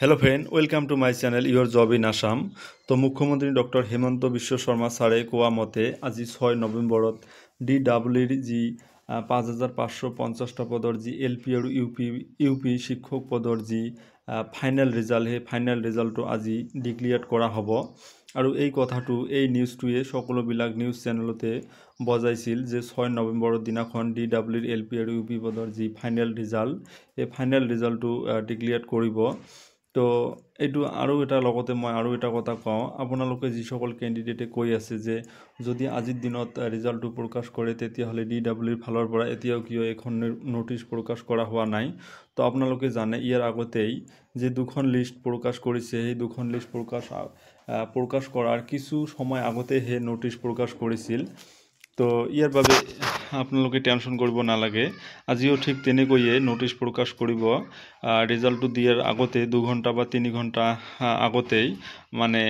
Hello friend welcome to my channel your job in Assam. तो मुख्यमंत्री doctor Hemant विश्व शर्मा सारे कोआ मते आज 6 नवेम्बरत DWR जी 5550 पदर जी LP और UP शिक्षक पदर जी फाइनल रिजाल्ट हे फाइनल रिजाल्ट आज डिक्लियर करा हबो। और এই কথাটো এই নিউজটোৱে সকলোবিলাক নিউজ চেনেলতে বজাইছিল যে 6 নৱেম্বৰৰ দিনাখন DWR LP আৰু UP পদৰ যি ফাইনেল ৰিজাল্ট এই ফাইনেল ৰিজাল্টটো ডিক্লিয়াৰ কৰিব। তো এইটো আৰু এটা লগতে মই আৰু এটা কথা কওঁ, আপোনালোকে যিসকল কেণ্ডিডেটে কৈ আছে যে যদি আজিৰ দিনত ৰিজাল্টটো প্ৰকাশ কৰে তেতিয়াহ'লে DWR ফালৰ পৰা এতিয়াও কিয় এখন নোটিছ প্ৰকাশ কৰা হোৱা নাই। তো আপোনালোকে জানে ইয়াৰ আগতেই যে দুখন লিষ্ট প্ৰকাশ কৰিছে, সেই দুখন লিষ্ট প্ৰকাশ কৰাৰ কিছু সময় আগতে সেই নোটিছ প্ৰকাশ কৰিছিল। তো ইয়াৰ বাবে আপোনালোকে টেনশ্যন কৰিব নালাগে, আজিও ঠিক তেনেকৈয়ে নোটিছ প্ৰকাশ কৰিব। ৰিজাল্টটো দিয়াৰ আগতে 2 ঘণ্টা বা 3 ঘণ্টা আগতেই মানে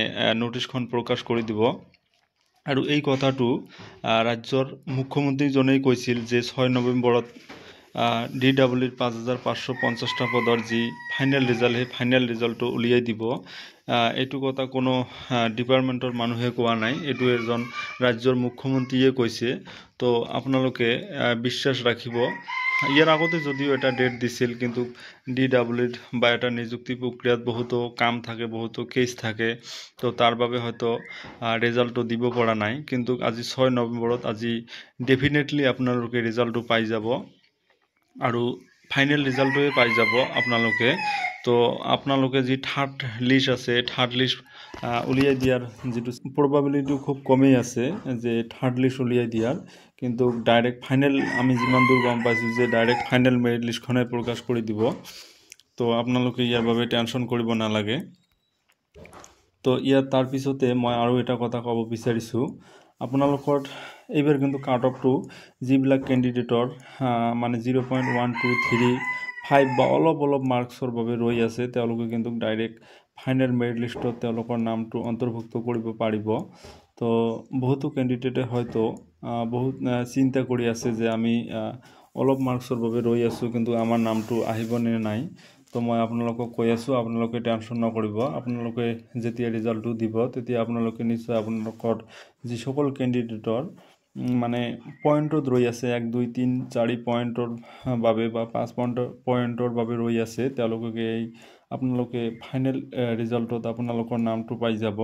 নোটিছখন প্ৰকাশ কৰি দিব। আৰু এই কথাটো ৰাজ্যৰ মুখ্যমন্ত্ৰীজনেই কৈছিল যে 6 নৱেম্বৰত DWR 5550টা পদৰ যি ফাইনেল ৰিজাল্ট সেই ফাইনেল ৰিজাল্টটো উলিয়াই দিব। এইটো কথা কোনো ডিপাৰ্টমেণ্টৰ মানুহে কোৱা নাই, এইটো এজন ৰাজ্যৰ মুখ্যমন্ত্ৰীয়ে কৈছে। তো আপোনালোকে বিশ্বাস ৰাখিব। ইয়াৰ আগতে যদিও এটা ডেট দিছিল, কিন্তু DWR বা এটা নিযুক্তি প্ৰক্ৰিয়াত বহুতো কাম থাকে, বহুতো কেছ থাকে, তো তাৰ বাবে হয়তো ৰিজাল্টটো দিব পৰা নাই। কিন্তু আজি 6 নৱেম্বৰত আজি ডেফিনেটলি আপোনালোকে ৰিজাল্টটো পাই যাব আৰু ফাইনেল ৰিজাল্টটোৱে পাই যাব আপোনালোকে। তো আপোনালোকে যি থাৰ্ড লিষ্ট আছে, থাৰ্ড লিষ্ট উলিয়াই দিয়াৰ যিটো প্ৰবাবিলিটি খুব কমেই আছে যে থাৰ্ড লিষ্ট উলিয়াই দিয়াৰ, কিন্তু ডাইৰেক্ট ফাইনেল আমি যিমান দূৰ গম পাইছোঁ যে ডাইৰেক্ট ফাইনেল মেৰিট লিষ্টখনে প্ৰকাশ কৰি দিব। তো আপোনালোকে ইয়াৰ বাবে টেনশ্যন কৰিব নালাগে। তো ইয়াৰ তাৰপিছতে মই আৰু এটা কথা ক'ব বিচাৰিছোঁ, আপোনালোকৰ এইবাৰ কিন্তু কাট অফটো যিবিলাক কেণ্ডিডেটৰ মানে 0.1235 বা অলপ মাৰ্কছৰ বাবে ৰৈ আছে, তেওঁলোকে কিন্তু ডাইৰেক্ট ফাইনেল মেৰিট লিষ্টত তেওঁলোকৰ নামটো অন্তৰ্ভুক্ত কৰিব পাৰিব। তো বহুতো কেণ্ডিডেটে হয়তো বহুত চিন্তা কৰি আছে যে আমি অলপ মাৰ্কছৰ বাবে ৰৈ আছোঁ, কিন্তু আমাৰ নামটো আহিবনে নাই। তো মই আপোনালোকক কৈ আছোঁ, আপোনালোকে টেনশ্যন নকৰিব। আপোনালোকে যেতিয়া ৰিজাল্টটো দিব তেতিয়া আপোনালোকে নিশ্চয় আপোনালোকৰ যিসকল কেণ্ডিডেটৰ মানে পইণ্টত ৰৈ আছে, 1 2 3 4 পইণ্টৰ বাবে বা 5 পইণ্টৰ বাবে ৰৈ আছে, তেওঁলোকে আপোনালোকে ফাইনেল ৰিজাল্টত আপোনালোকৰ নামটো পাই যাব।